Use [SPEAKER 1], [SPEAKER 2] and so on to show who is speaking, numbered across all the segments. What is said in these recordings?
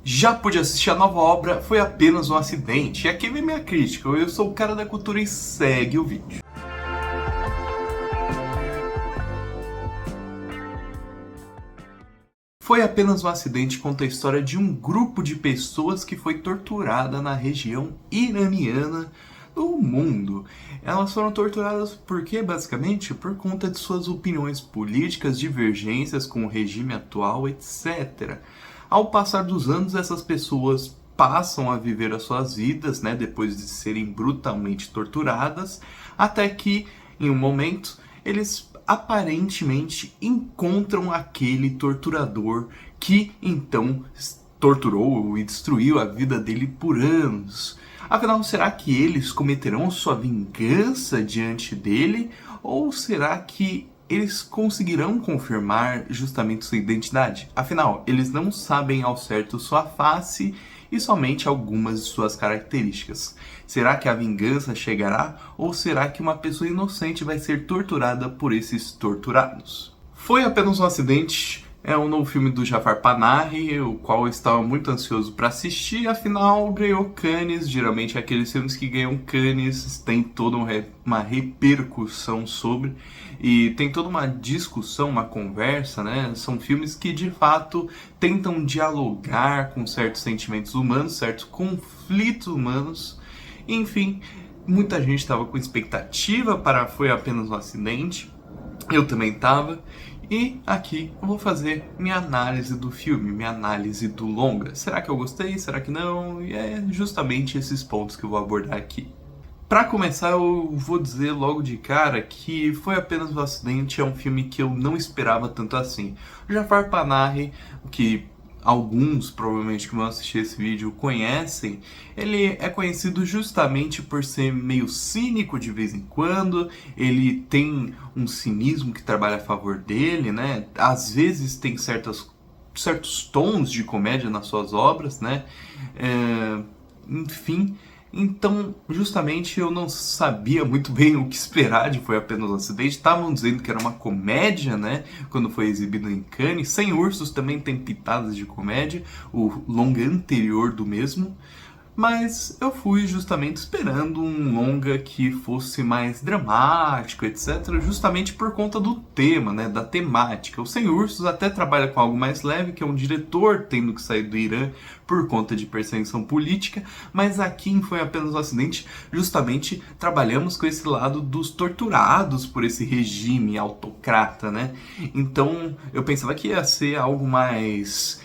[SPEAKER 1] Já pude assistir a nova obra Foi Apenas um Acidente. E aqui vem minha crítica. Eu sou o cara da cultura e segue o vídeo. Foi Apenas um Acidente conta a história de um grupo de pessoas que foi torturada na região iraniana do mundo. Elas foram torturadas por quê, basicamente? Por conta de suas opiniões políticas, divergências com o regime atual, etc. Ao passar dos anos, essas pessoas passam a viver as suas vidas, né, depois de serem brutalmente torturadas, até que, em um momento, eles aparentemente encontram aquele torturador que então torturou e destruiu a vida dele por anos. Afinal, será que eles cometerão sua vingança diante dele? Ou será que eles conseguirão confirmar justamente sua identidade? Afinal, eles não sabem ao certo sua face e somente algumas de suas características. Será que a vingança chegará ou será que uma pessoa inocente vai ser torturada por esses torturados? Foi Apenas um Acidente é um novo filme do Jafar Panahi, o qual eu estava muito ansioso para assistir, afinal ganhou Cannes. Geralmente aqueles filmes que ganham Cannes tem toda uma repercussão sobre, e tem toda uma discussão, uma conversa, né? São filmes que de fato tentam dialogar com certos sentimentos humanos, certos conflitos humanos, enfim. Muita gente estava com expectativa para Foi Apenas um Acidente, eu também estava. E aqui eu vou fazer minha análise do filme, minha análise do longa. Será que eu gostei? Será que não? E é justamente esses pontos que eu vou abordar aqui. Para começar, eu vou dizer logo de cara que Foi Apenas um Acidente é um filme que eu não esperava tanto assim. O Jafar Panahi, que alguns provavelmente que vão assistir esse vídeo conhecem, ele é conhecido justamente por ser meio cínico de vez em quando. Ele tem um cinismo que trabalha a favor dele, né? Às vezes tem certos tons de comédia nas suas obras, né? Enfim, então justamente eu não sabia muito bem o que esperar de Foi Apenas um Acidente. Estavam dizendo que era uma comédia, né, quando foi exibido em Cannes. Sem Ursos também tem pitadas de comédia, o longa anterior do mesmo. Mas eu fui justamente esperando um longa que fosse mais dramático, etc. Justamente por conta do tema, né, da temática. O Sem Ursos até trabalha com algo mais leve, que é um diretor tendo que sair do Irã por conta de perseguição política. Mas aqui em Foi Apenas um Acidente, justamente trabalhamos com esse lado dos torturados por esse regime autocrata, né? Então eu pensava que ia ser algo mais...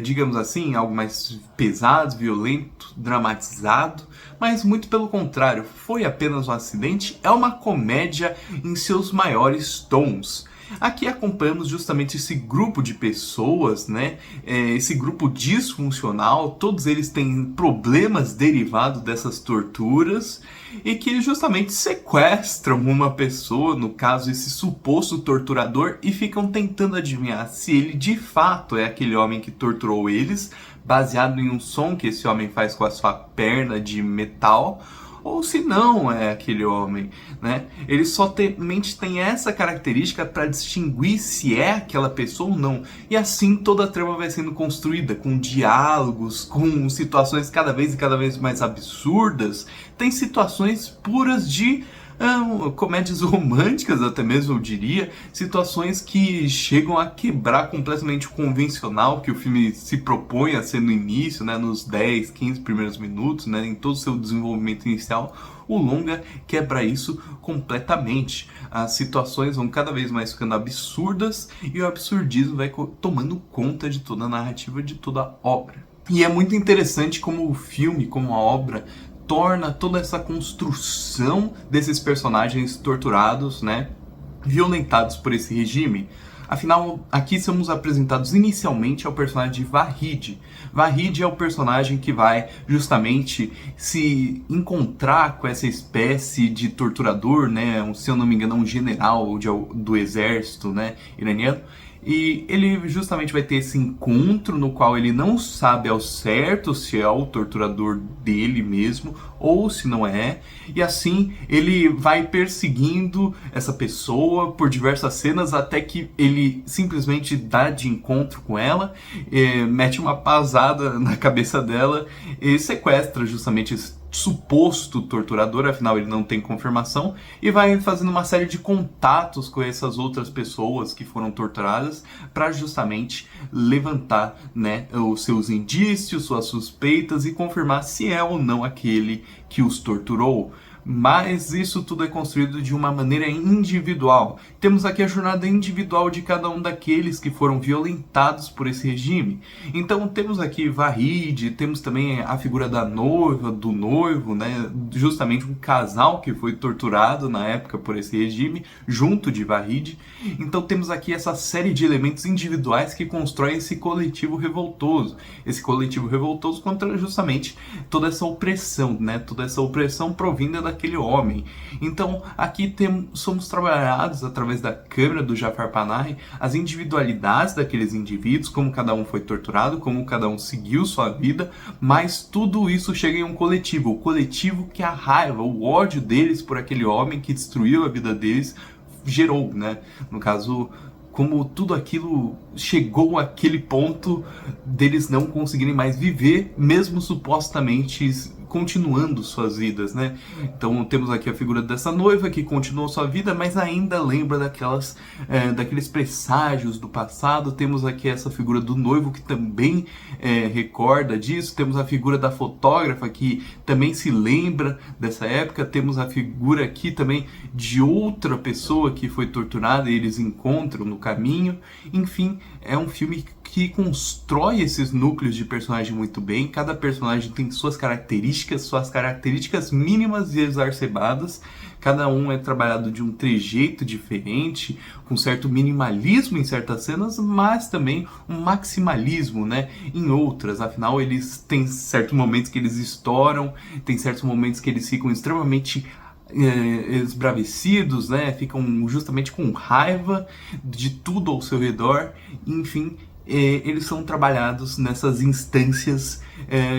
[SPEAKER 1] digamos assim, algo mais pesado, violento, dramatizado, mas muito pelo contrário. Foi Apenas um Acidente é uma comédia em seus maiores tons. Aqui acompanhamos justamente esse grupo de pessoas, né? Esse grupo disfuncional, todos eles têm problemas derivados dessas torturas e que justamente sequestram uma pessoa, no caso esse suposto torturador, e ficam tentando adivinhar se ele de fato é aquele homem que torturou eles, baseado em um som que esse homem faz com a sua perna de metal, ou se não é aquele homem, né? Ele somente tem essa característica para distinguir se é aquela pessoa ou não. E assim toda a trama vai sendo construída, com diálogos, com situações cada vez mais absurdas. Tem situações puras de comédias românticas, até mesmo eu diria, situações que chegam a quebrar completamente o convencional que o filme se propõe a ser no início, né, nos 10, 15 primeiros minutos, né, em todo o seu desenvolvimento inicial. O longa quebra isso completamente. As situações vão cada vez mais ficando absurdas e o absurdismo vai tomando conta de toda a narrativa, de toda a obra. E é muito interessante como o filme, como a obra, torna toda essa construção desses personagens torturados, né, violentados por esse regime. Afinal, aqui somos apresentados inicialmente ao personagem de Vahid. Vahid é o personagem que vai justamente se encontrar com essa espécie de torturador, né, se eu não me engano, um general do exército, né, iraniano. E ele justamente vai ter esse encontro no qual ele não sabe ao certo se é o torturador dele mesmo ou se não é. E assim ele vai perseguindo essa pessoa por diversas cenas até que ele simplesmente dá de encontro com ela, mete uma pasada na cabeça dela e sequestra justamente esse suposto torturador, afinal ele não tem confirmação, e vai fazendo uma série de contatos com essas outras pessoas que foram torturadas para justamente levantar, né, os seus indícios, suas suspeitas e confirmar se é ou não aquele que os torturou. Mas isso tudo é construído de uma maneira individual. Temos aqui a jornada individual de cada um daqueles que foram violentados por esse regime. Então temos aqui Vahid, temos também a figura da noiva, do noivo, né? Justamente um casal que foi torturado na época por esse regime, junto de Vahid. Então temos aqui essa série de elementos individuais que constroem esse coletivo revoltoso. Esse coletivo revoltoso contra justamente toda essa opressão, né? Toda essa opressão provinda daquele homem. Então aqui somos trabalhados através da câmera do Jafar Panahi as individualidades daqueles indivíduos, como cada um foi torturado, como cada um seguiu sua vida, mas tudo isso chega em um coletivo, o coletivo que a raiva, o ódio deles por aquele homem que destruiu a vida deles gerou, né? No caso, como tudo aquilo chegou àquele ponto deles não conseguirem mais viver, mesmo supostamente continuando suas vidas, né? Então temos aqui a figura dessa noiva que continuou sua vida, mas ainda lembra daqueles presságios do passado. Temos aqui essa figura do noivo que também recorda disso. Temos a figura da fotógrafa que também se lembra dessa época. Temos a figura aqui também de outra pessoa que foi torturada e eles encontram no caminho. Enfim, é um filme que constrói esses núcleos de personagem muito bem. Cada personagem tem suas características mínimas e exacerbadas. Cada um é trabalhado de um trejeito diferente, com certo minimalismo em certas cenas, mas também um maximalismo, né, em outras. Afinal, eles têm certos momentos que eles estouram, tem certos momentos que eles ficam extremamente esbravecidos, né, ficam justamente com raiva de tudo ao seu redor. Enfim, eles são trabalhados nessas instâncias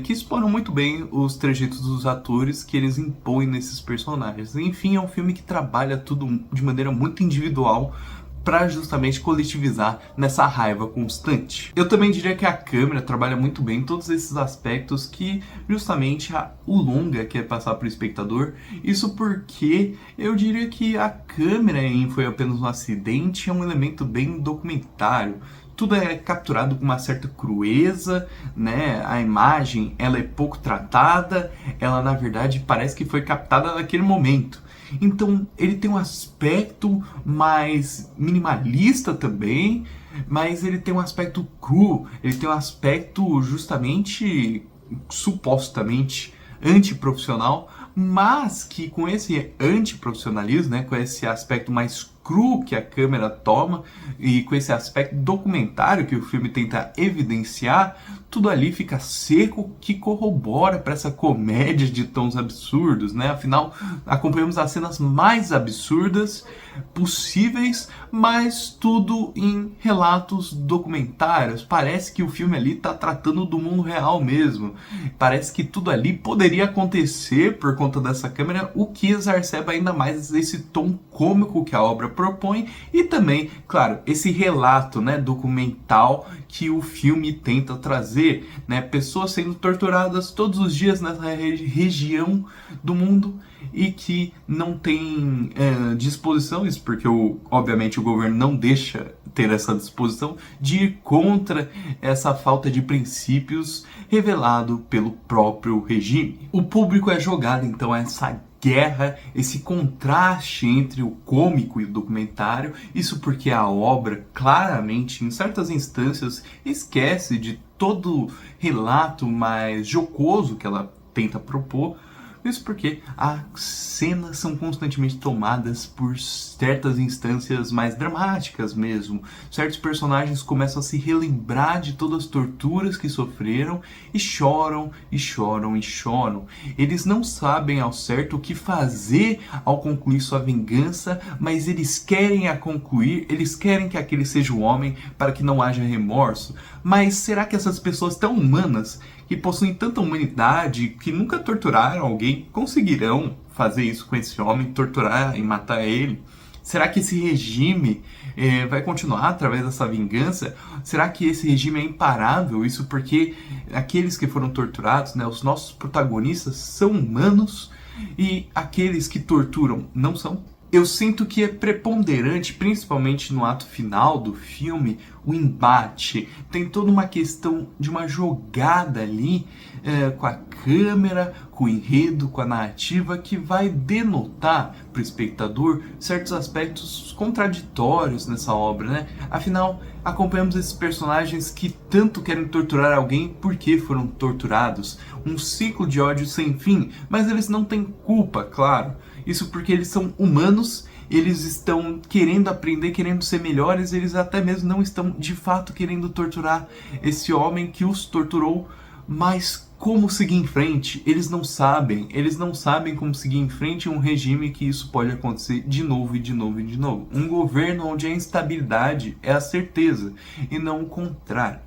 [SPEAKER 1] que exploram muito bem os trejeitos dos atores que eles impõem nesses personagens. Enfim, é um filme que trabalha tudo de maneira muito individual para justamente coletivizar nessa raiva constante. Eu também diria que a câmera trabalha muito bem todos esses aspectos que justamente o longa quer passar para o espectador. Isso porque eu diria que a câmera em Foi Apenas um Acidente é um elemento bem documentário. Tudo é capturado com uma certa crueza, né? A imagem, ela é pouco tratada, ela na verdade parece que foi captada naquele momento. Então ele tem um aspecto mais minimalista também, mas ele tem um aspecto cru, ele tem um aspecto justamente, supostamente, antiprofissional, mas que com esse antiprofissionalismo, né, com esse aspecto mais cru que a câmera toma e com esse aspecto documentário que o filme tenta evidenciar, tudo ali fica seco, que corrobora para essa comédia de tons absurdos, né? Afinal, acompanhamos as cenas mais absurdas possíveis, mas tudo em relatos documentários. Parece que o filme ali está tratando do mundo real mesmo. Parece que tudo ali poderia acontecer por conta dessa câmera, o que exacerba ainda mais esse tom cômico que a obra propõe e também, claro, esse relato, né, documental que o filme tenta trazer, né? Pessoas sendo torturadas todos os dias nessa região do mundo e que não tem disposição, isso porque obviamente o governo não deixa ter essa disposição de ir contra essa falta de princípios revelado pelo próprio regime. O público é jogado então a essa guerra, esse contraste entre o cômico e o documentário, isso porque a obra claramente, em certas instâncias, esquece de todo relato mais jocoso que ela tenta propor, Isso porque as cenas são constantemente tomadas por certas instâncias mais dramáticas mesmo. Certos personagens começam a se relembrar de todas as torturas que sofreram e choram, e choram, e choram. Eles não sabem ao certo o que fazer ao concluir sua vingança, mas eles querem a concluir, eles querem que aquele seja o homem para que não haja remorso. Mas será que essas pessoas tão humanas, que possuem tanta humanidade, que nunca torturaram alguém, conseguirão fazer isso com esse homem, torturar e matar ele? Será que esse regime vai continuar através dessa vingança? Será que esse regime é imparável? Isso porque aqueles que foram torturados, né, os nossos protagonistas, são humanos e aqueles que torturam não são? Eu sinto que é preponderante, principalmente no ato final do filme, o embate. Tem toda uma questão de uma jogada ali com a câmera, com o enredo, com a narrativa, que vai denotar para o espectador certos aspectos contraditórios nessa obra, né? Afinal, acompanhamos esses personagens que tanto querem torturar alguém porque foram torturados. Um ciclo de ódio sem fim, mas eles não têm culpa, claro. Isso porque eles são humanos, eles estão querendo aprender, querendo ser melhores, eles até mesmo não estão de fato querendo torturar esse homem que os torturou, mas como seguir em frente? Eles não sabem como seguir em frente em um regime que isso pode acontecer de novo e de novo e de novo. Um governo onde a instabilidade é a certeza e não o contrário.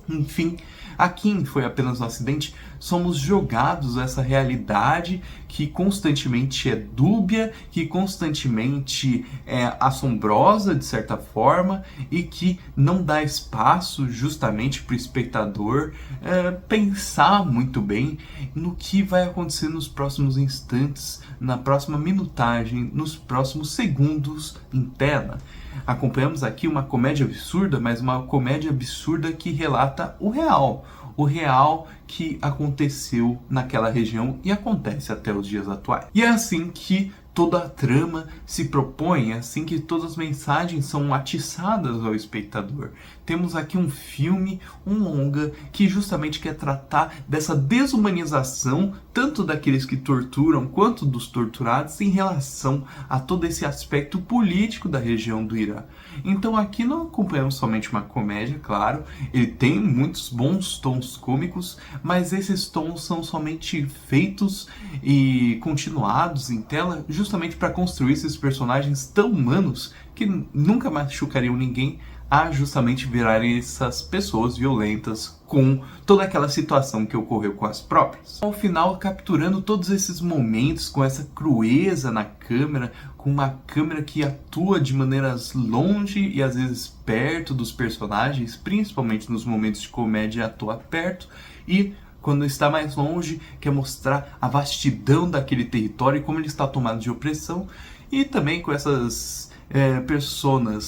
[SPEAKER 1] Enfim, aqui em Foi Apenas um Acidente, somos jogados a essa realidade que constantemente é dúbia, que constantemente é assombrosa de certa forma e que não dá espaço justamente para o espectador pensar muito bem no que vai acontecer nos próximos instantes, na próxima minutagem, nos próximos segundos em tela. Acompanhamos aqui uma comédia absurda, mas uma comédia absurda que relata o real que aconteceu naquela região e acontece até os dias atuais. E é assim que toda a trama se propõe, é assim que todas as mensagens são atiçadas ao espectador. Temos aqui um filme, um longa, que justamente quer tratar dessa desumanização, tanto daqueles que torturam quanto dos torturados, em relação a todo esse aspecto político da região do Irã. Então aqui não acompanhamos somente uma comédia, claro, ele tem muitos bons tons cômicos, mas esses tons são somente feitos e continuados em tela justamente para construir esses personagens tão humanos que nunca machucariam ninguém, a justamente virarem essas pessoas violentas com toda aquela situação que ocorreu com as próprias. Ao final, capturando todos esses momentos com essa crueza na câmera, com uma câmera que atua de maneiras longe e às vezes perto dos personagens, principalmente nos momentos de comédia atua perto, e quando está mais longe quer mostrar a vastidão daquele território e como ele está tomado de opressão, e também com essas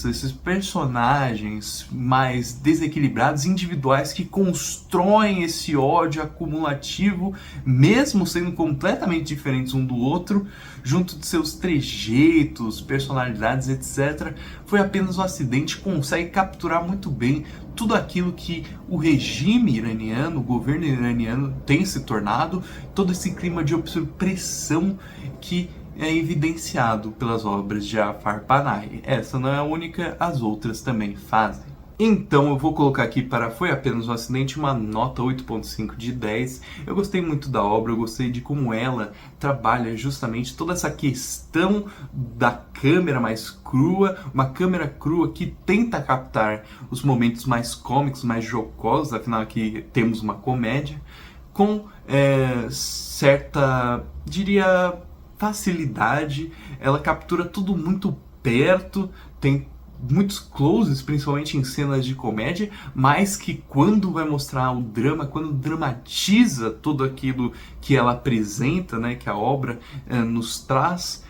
[SPEAKER 1] esses personagens mais desequilibrados, individuais, que constroem esse ódio acumulativo, mesmo sendo completamente diferentes um do outro, junto de seus trejeitos, personalidades, etc. Foi Apenas um Acidente consegue capturar muito bem tudo aquilo que o regime iraniano, o governo iraniano tem se tornado, todo esse clima de opressão que é evidenciado pelas obras de Jafar Panahi. Essa não é a única, as outras também fazem. Então eu vou colocar aqui para Foi Apenas um Acidente uma nota 8.5 de 10. Eu gostei muito da obra, eu gostei de como ela trabalha justamente toda essa questão da câmera mais crua, uma câmera crua que tenta captar os momentos mais cômicos, mais jocosos, afinal aqui temos uma comédia, com certa, diria, facilidade. Ela captura tudo muito perto, tem muitos closes, principalmente em cenas de comédia, mas que quando vai mostrar o drama, quando dramatiza tudo aquilo que ela apresenta, né, que a obra nos traz,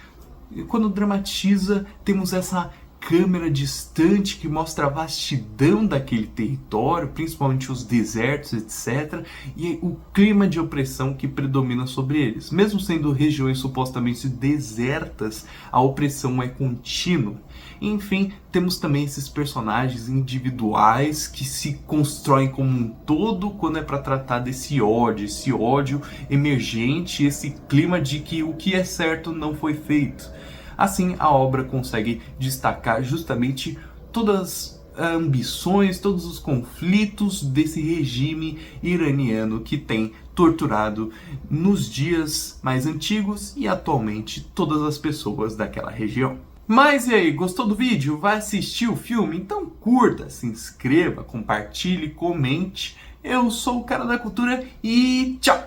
[SPEAKER 1] quando dramatiza, temos essa câmera distante que mostra a vastidão daquele território, principalmente os desertos, etc. E o clima de opressão que predomina sobre eles. Mesmo sendo regiões supostamente desertas, a opressão é contínua. Enfim, temos também esses personagens individuais que se constroem como um todo quando é para tratar desse ódio, esse ódio emergente, esse clima de que o que é certo não foi feito. Assim, a obra consegue destacar justamente todas as ambições, todos os conflitos desse regime iraniano que tem torturado nos dias mais antigos e atualmente todas as pessoas daquela região. Mas e aí, gostou do vídeo? Vai assistir o filme? Então curta, se inscreva, compartilhe, comente. Eu sou o Cara da Cultura e tchau!